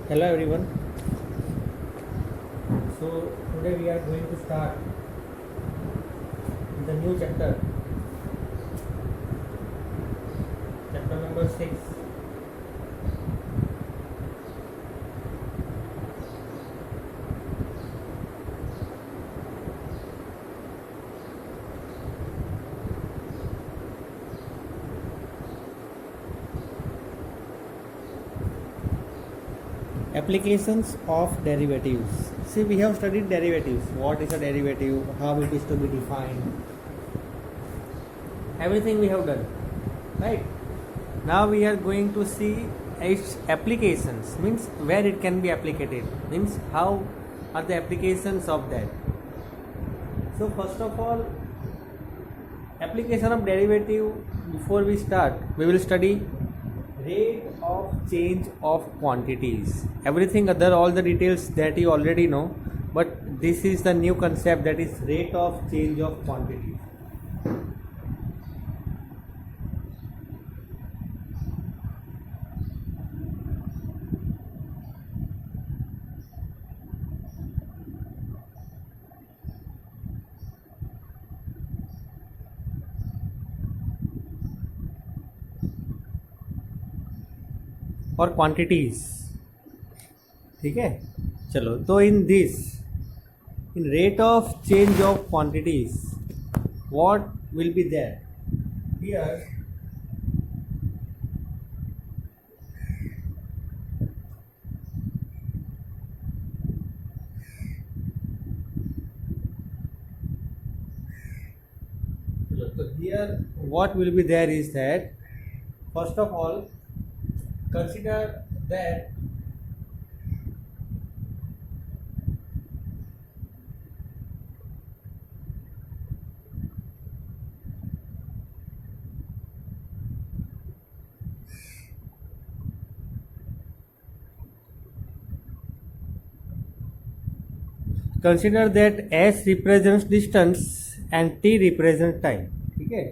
Hello everyone. So today we are going to start the new chapter, chapter number 6. Applications of derivatives. See, we have studied derivatives. What is a derivative? How it is to be defined? Everything we have done, right? Now we are going to see its applications. Means where it can be applied. Means how are the applications of that. So first of all, application of derivative. Before we start, we will study rate of change of quantities. Everything other, all the details that you already know, but this is the new concept, that is rate of change of quantities. और quantities, ठीक है. चलो, तो in this, in rate of change of quantities, what will be there here? So here what will be there is that, first of all, consider that S represents distance and T represents time. ठीक है.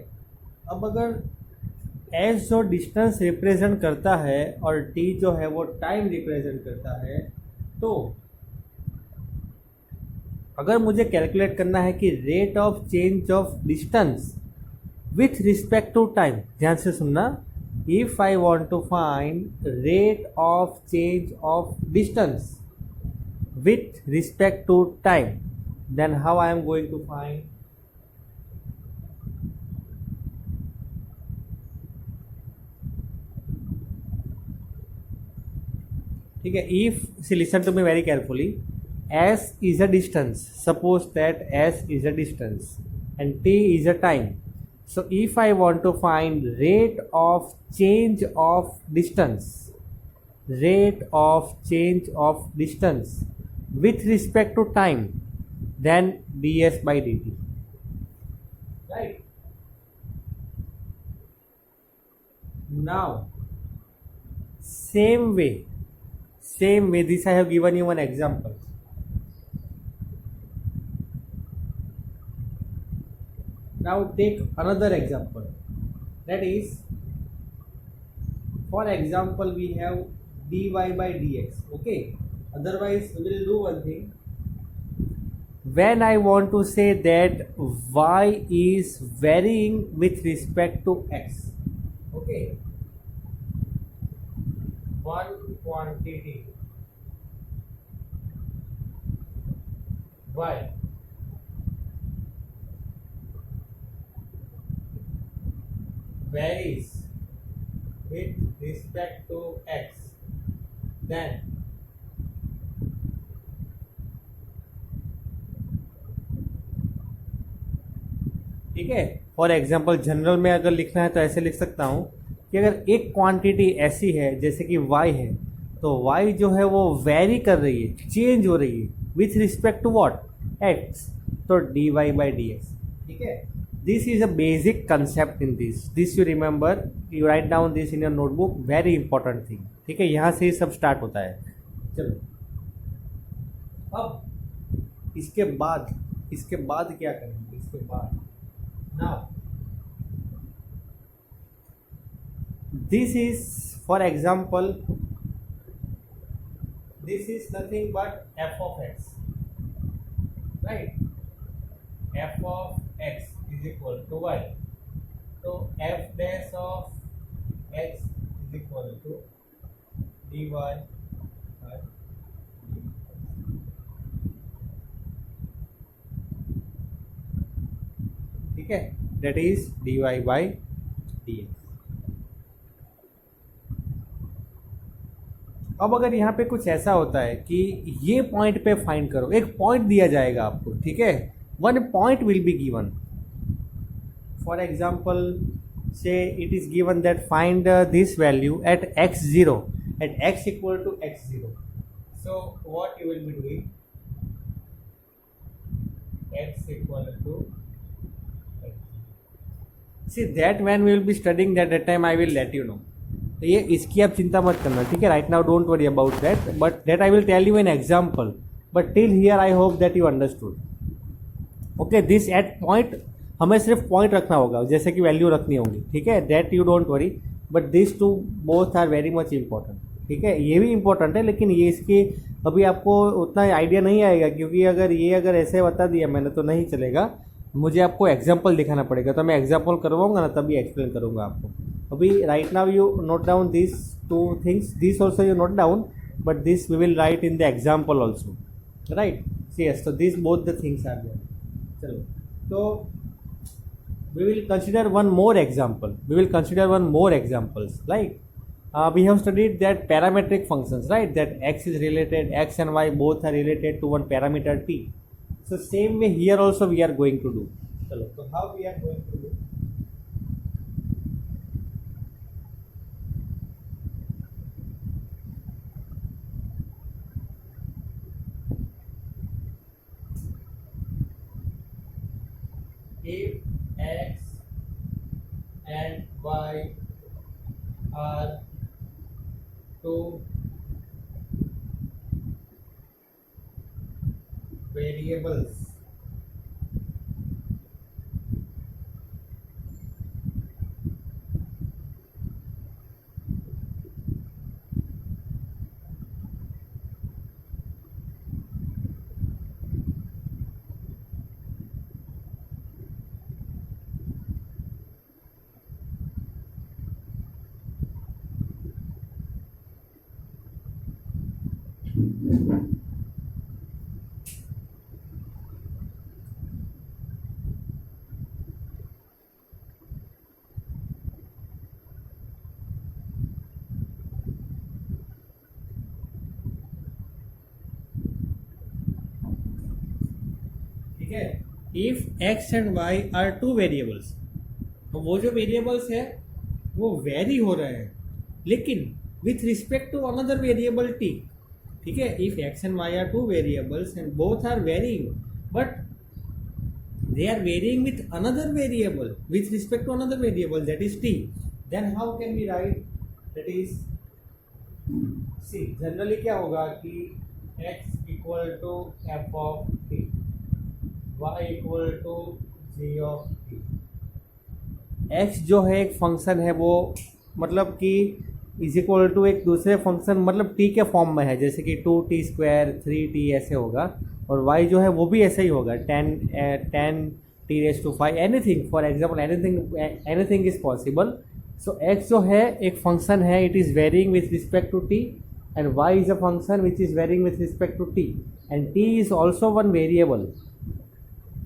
अब अगर S जो distance represent करता है और T जो है वो टाइम रिप्रेजेंट करता है, तो अगर मुझे कैलकुलेट करना है कि rate of change of distance with respect to time, ध्यान से सुनना, if I want to find rate of change of distance with respect to time, then how I am going to find? ठीक है. If, see, listen to me very carefully. S is a distance. Suppose that S is a distance and T is a time. So if I want to find rate of change of distance, rate of change of distance with respect to time, then ds by dt, right? Now same way, this I have given you one example. Now take another example, that is, for example, we have dy by dx. Okay, otherwise we will do one thing. When I want to say that y is varying with respect to x, okay, one quantity y varies with respect to x, then ठीक है. For example general में अगर लिखना है तो ऐसे लिख सकता हूँ कि अगर एक क्वांटिटी ऐसी है जैसे कि y है, तो y जो है वो वेरी कर रही है, चेंज हो रही है with respect to what, x, तो dy by dx. ठीक है. This is a basic concept in this you remember, you write down this in your notebook, very important thing. ठीक है, यहाँ से ही सब स्टार्ट होता है. चलो, अब इसके बाद क्या करेंगे? इसके बाद, now this is, for example, this is nothing but f of x, right? F of x is equal to y. So f dash of x is equal to dy by ठीक है, that is dy by dx. अब अगर यहाँ पे कुछ ऐसा होता है कि ये पॉइंट पे फाइंड करो, एक पॉइंट दिया जाएगा आपको, ठीक है, one point will be given. For example से it is given that find this value at x0 at x equal to x0. So what you will be doing, x equal to, see that when we will be studying that time I will let you know. ये इसकी आप चिंता मत करना, ठीक है. Right now don't worry about that, but that I will tell you an example. But till here I hope that you understood. Okay, this eight point हमें सिर्फ पॉइंट रखना होगा, जैसे कि वैल्यू रखनी होगी, ठीक है. That you don't worry, but this two both are very much important, ठीक है. ये भी इंपॉर्टेंट है, लेकिन ये इसकी अभी आपको उतना आइडिया नहीं आएगा, क्योंकि अगर ऐसे बता दिया मैंने तो नहीं चलेगा. मुझे आपको एग्जाम्पल दिखाना पड़ेगा, तो मैं एग्जाम्पल करवाऊंगा ना, तभी एक्सप्लेन करूंगा आपको. अभी right now you note down this two things, this also you note down, but this we will write in the example also, right. Yes, तो this both the things are there. चलो, तो we will consider one more example. Like we have studied that parametric functions, right? That x is related, x and y both are related to one parameter t. So same way here also we are going to do. Chalo, so how we are going to do? If x and y are two variables, ठीक है. If x and y are two variables, तो वो जो variables है वो very हो रहे हैं, लेकिन with respect to another variable t, ठीक है. If x and y are two variables and both are varying, but they are varying with another variable with respect to another variable, that is t, then how can we write, that is, see generally क्या होगा कि x equal to f of t, y equal to g of t. x जो है एक function है, वो मतलब कि इज इक्वल टू एक दूसरे फंक्शन, मतलब t के फॉर्म में है, जैसे कि 2t² 3t ऐसे होगा, और y जो है वो भी ऐसे ही होगा, 10 t⁵, anything, for example anything is possible. So x जो है एक फंक्शन है, it is varying with respect to t, and y is a function which is varying with respect to t, and t is also one variable,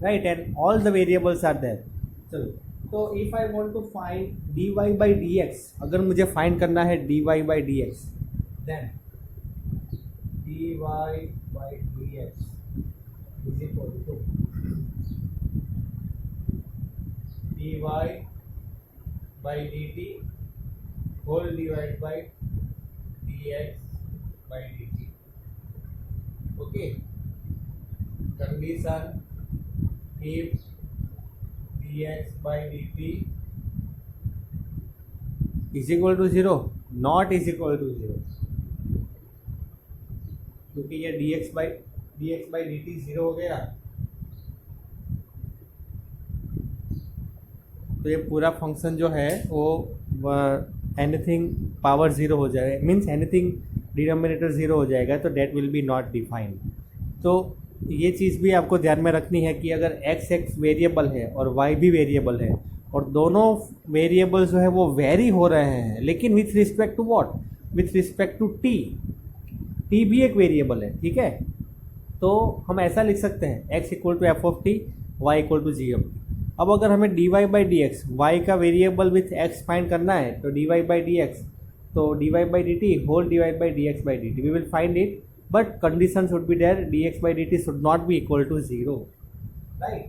right, and all the variables are there. चलो, तो if I want to find dy by dx, अगर मुझे find करना है dy by dx, then dy by dx is equal to dy by dt whole divided by dx by dt. Okay, condition, if dx by dt is equal to 0, not is equal to 0, क्योंकि ये dx by dt 0 हो गया, तो ये पूरा function जो है वो एनीथिंग पावर 0 हो जाएगा, मीन्स एनीथिंग डिनोमिनेटर 0 हो जाएगा, तो that will be not defined. तो ये चीज़ भी आपको ध्यान में रखनी है कि अगर x एक वेरिएबल है और y भी वेरिएबल है और दोनों वेरिएबल जो है वो वेरी हो रहे हैं, लेकिन with respect to what, with respect to t भी एक वेरिएबल है, ठीक है। तो हम ऐसा लिख सकते हैं x equal to F of T, Y equal to G of T. अब अगर हमें D Y by D X, Y का वेरिएबल विथ x फाइंड करना है, तो D Y by D X, तो D Y by D T whole divide by D X by D T, we will find it, but condition should be there, dx by dt should not be equal to 0, right?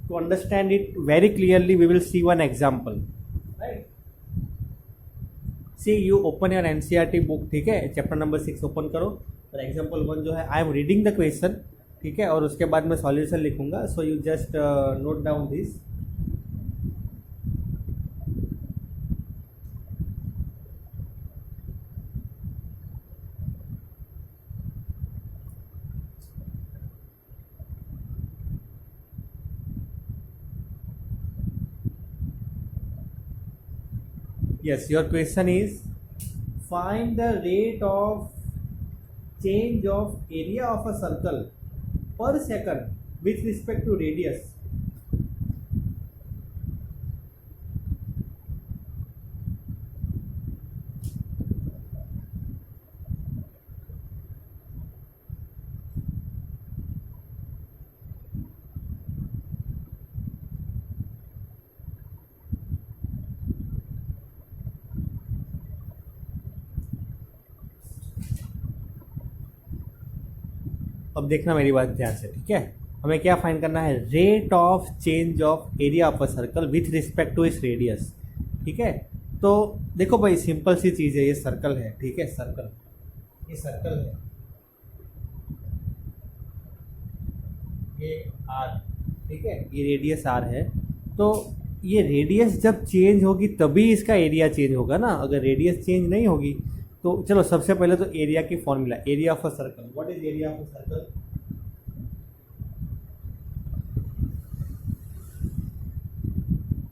To understand it very clearly, we will see one example, right? See, you open your NCERT book, ठीक है, chapter number 6 open करो और example 1 जो है, I am reading the question, ठीक है, और उसके बाद मैं सॉल्यूशन लिखूंगा, so you just note down this. Yes, your question is find the rate of change of area of a circle per second with respect to radius. अब देखना मेरी बात ध्यान से, ठीक है। हमें क्या फाइंड करना है, rate of change of area of a circle with respect to इस रेडियस, ठीक है। तो देखो भाई, सिंपल सी चीज़ है, ये सर्कल है, ठीक है, सर्कल, ये सर्कल है, ये आर, ठीक है, ये रेडियस आर है। तो ये रेडियस जब चेंज होगी तभी इसका एरिया चेंज होगा ना, अगर रेडियस चेंज नहीं होगी तो चलो सबसे पहले तो एरिया की formula, area of a circle, what is area of a circle,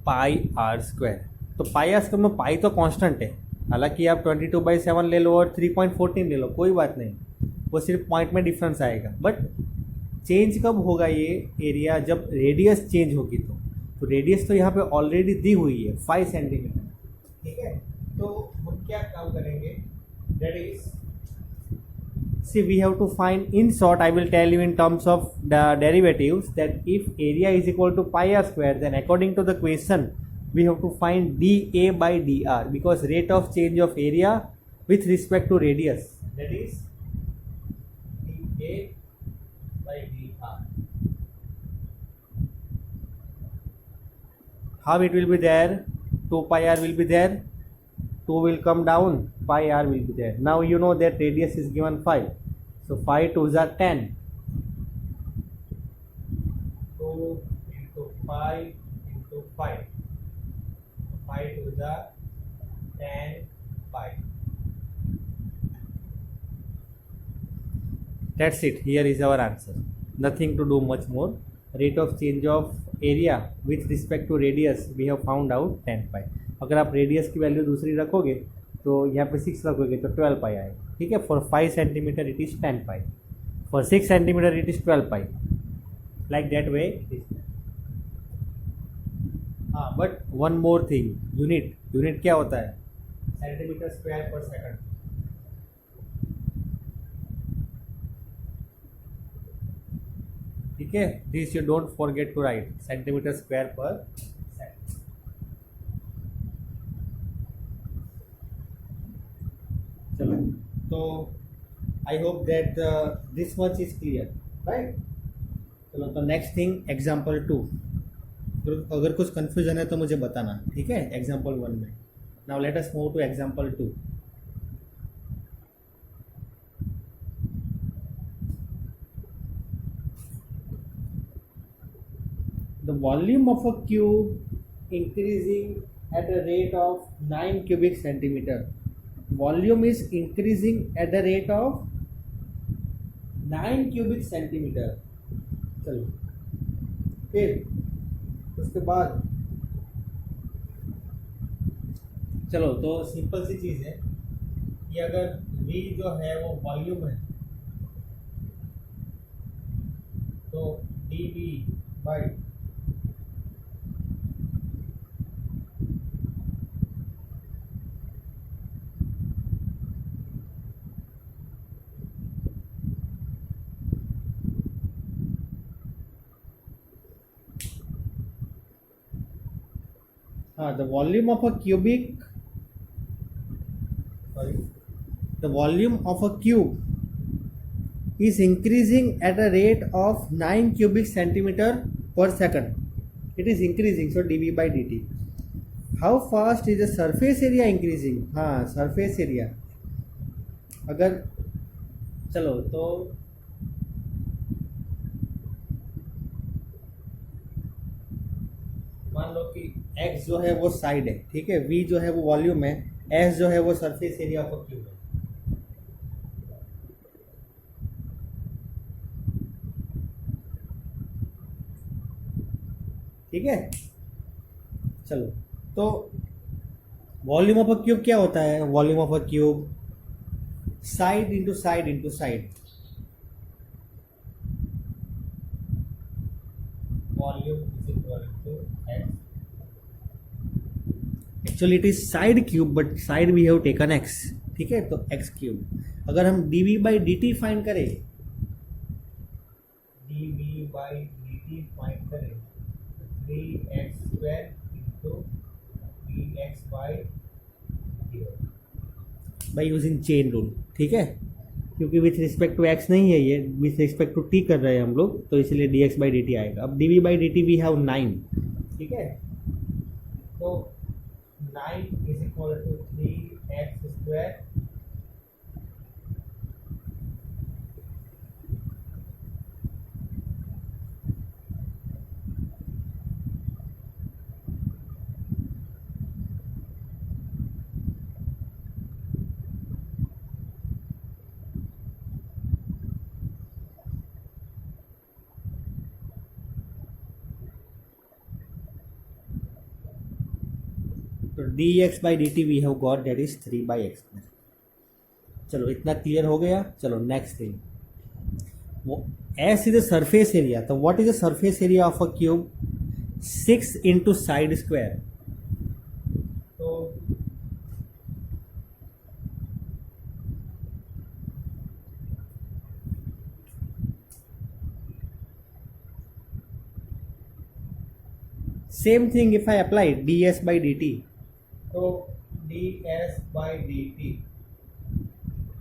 pi r square. तो पाई आर स्क्वायर में पाई तो कांस्टेंट है, हालांकि आप 22/7 ले लो और 3.14 ले लो, कोई बात नहीं, वो सिर्फ पॉइंट में डिफरेंस आएगा। बट चेंज कब होगा ये एरिया, जब रेडियस चेंज होगी। तो रेडियस तो यहाँ पे ऑलरेडी दी हुई है 5 सेंटीमीटर, ठीक है। तो हम क्या काम करेंगे, that is, see, we have to find, in short I will tell you in terms of the derivatives, that if area is equal to pi r square, then according to the question we have to find dA by dr, because rate of change of area with respect to radius, that is dA by dr. How it will be there, 2 pi r will be there, 2 will come down, pi r will be there. Now you know that radius is given 5, so 5 2s are 10, 2 into 5 into 5, 5 2s are 10 pi. That's it, here is our answer, nothing to do much more. Rate of change of area with respect to radius we have found out 10 pi. अगर आप radius की value दूसरी रखोगे तो यहाँ पे 6 रखोगे तो 12 पाई आएगा, ठीक है। For 5 centimetre it is 10 pi, for 6 centimetre it is 12 pi, like that way it is. हाँ, but one more thing, unit क्या होता है, सेंटीमीटर स्क्वायर पर सेकंड, ठीक है। This you don't forget to write, centimetre square per second. चलो, तो I hope that this much is clear, right. चलो, तो नेक्स्ट थिंग एग्जाम्पल 2, तो अगर कुछ कन्फ्यूजन है तो मुझे बताना, ठीक है, एग्जाम्पल 1 में। Now let us move to example 2। The volume of a cube increasing at a rate of 9 cubic centimeter. Volume is increasing at the rate of 9 cubic centimeter. चलो, फिर उसके बाद चलो, तो सिंपल सी चीज़ है ये अगर V जो है वो वॉल्यूम है तो dV by the volume of a cubic the volume of a cube is increasing at a rate of 9 cubic centimeter per second. It is increasing, so dV by dt. How fast is the surface area increasing? हाँ, surface area अगर चलो तो मान लो कि x जो है वो side है, ठीक है, v जो है वो वॉल्यूम है, s जो है वो सरफेस एरिया ऑफ क्यूब है। ठीक है, चलो तो वॉल्यूम ऑफ अ क्यूब क्या होता है? Volume of a cube side into side into side, volume is equal to x. Actually it is side cube but side we have taken x, ठीक है, तो x क्यूब। अगर हम dv by dt find करें, dv by dt find करें 3x square into dx by by using chain rule, ठीक है, क्योंकि विथ रिस्पेक्ट टू x नहीं है ये, विथ रिस्पेक्ट टू t कर रहे हैं हम लोग, तो इसलिए dx बाई dt आएगा। अब dv by dt we have 9, ठीक है, तो 9 is equal to 3x square तो dx by dt we have got that is 3 by X. चलो इतना क्लियर हो गया। चलो नेक्स्ट थिंग, वो S is the surface area, तो what is the surface area of a cube? 6 into side square, तो same thing if I apply ds by dt, तो ds by dt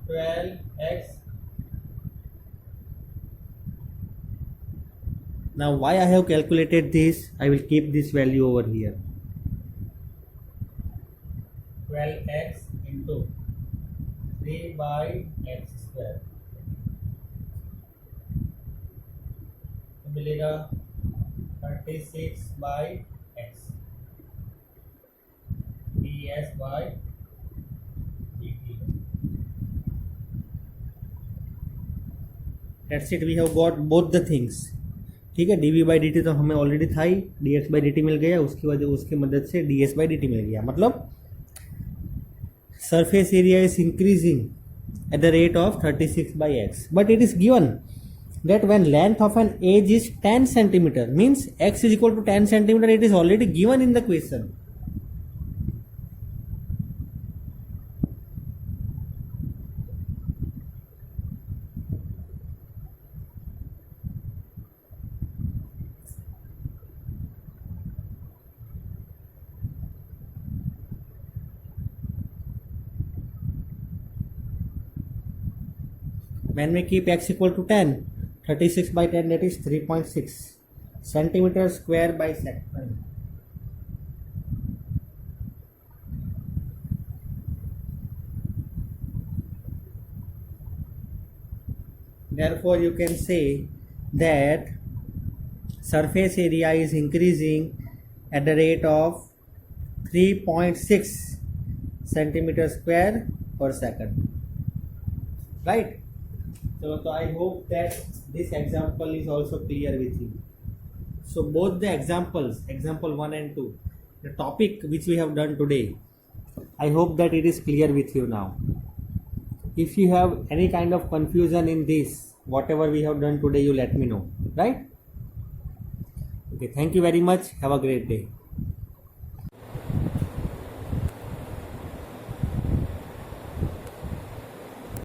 12x. Now why I have calculated this? I will keep this value over here. 12x into 3 by x square तो मिलेगा 36 by x ds by dt. That's it. We have got both the things. ठीक है, dv by dt तो हमें already था ही, dx by dt मिल गया, उसकी वजह उसकी मदद से ds बाई dt मिल गया। मतलब surface area is increasing at the rate of 36 by x, but it is given that when length of an edge is 10 centimeter means x is equal to 10 centimeter. It is already given in the question. When we keep x equal to 10, 36 by 10, that is 3.6 centimeter square by second. Therefore you can say that surface area is increasing at the rate of 3.6 centimeter square per second, right? So I hope that this example is also clear with you. So both the examples, example 1 and 2, the topic which we have done today, I hope that it is clear with you now. if you have any kind of confusion in this, whatever we have done today, you let me know, right? Okay, thank you very much. Have a great day.